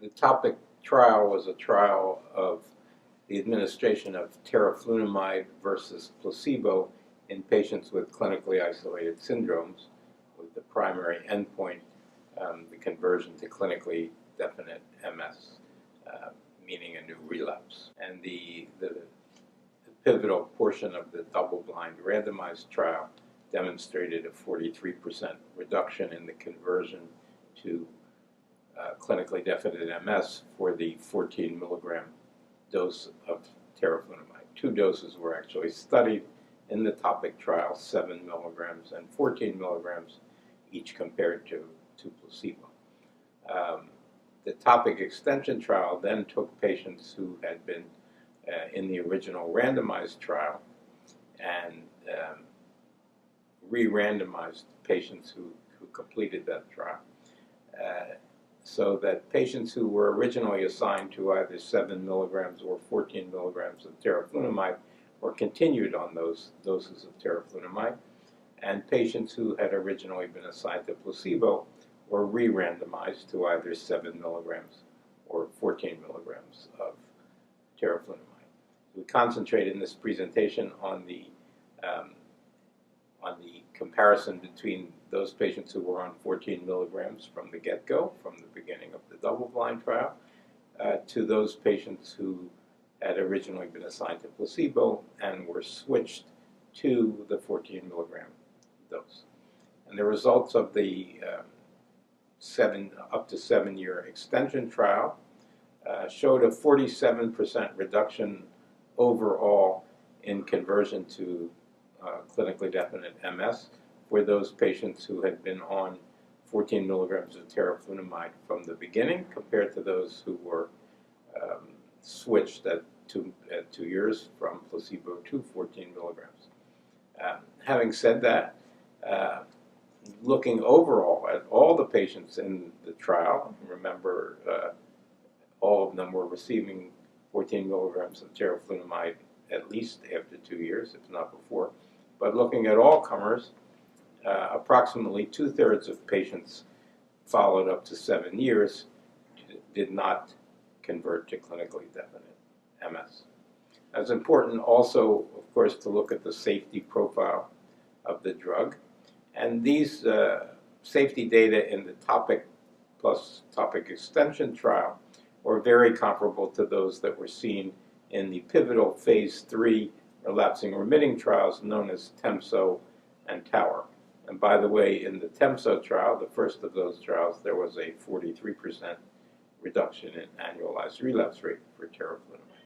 The topic trial was a trial of the administration of teriflunomide versus placebo in patients with clinically isolated syndromes, with the primary endpoint the conversion to clinically definite MS, meaning a new relapse. And the pivotal portion of the double-blind randomized trial demonstrated a 43% reduction in the conversion to clinically definite MS for the 14 milligram dose of teriflunomide. Two doses were actually studied in the topic trial, 7 milligrams and 14 milligrams, each compared to placebo. The topic extension trial then took patients who had been in the original randomized trial and re-randomized patients who completed that trial. So that patients who were originally assigned to either 7 milligrams or 14 milligrams of teriflunomide were continued on those doses of teriflunomide, and patients who had originally been assigned to placebo were re-randomized to either 7 milligrams or 14 milligrams of teriflunomide. We concentrate in this presentation on the comparison between those patients who were on 14 milligrams from the get-go, from the beginning of the double-blind trial, to those patients who had originally been assigned to placebo and were switched to the 14 milligram dose. And the results of the up to 7 year extension trial showed a 47% reduction overall in conversion to clinically definite MS for those patients who had been on 14 milligrams of teriflunomide from the beginning, compared to those who were switched at 2 years from placebo to 14 milligrams. Having said that, looking overall at all the patients in the trial, remember all of them were receiving 14 milligrams of teriflunomide at least after 2 years, if not before. But looking at all comers, approximately 2/3 of patients followed up to 7 years did not convert to clinically definite MS. It's important also, of course, to look at the safety profile of the drug. And these safety data in the topic plus topic extension trial were very comparable to those that were seen in the pivotal phase 3 relapsing remitting trials known as TEMSO and TOWER. And by the way, in the TEMSO trial, the first of those trials, there was a 43% reduction in annualized relapse rate for teriflunomide.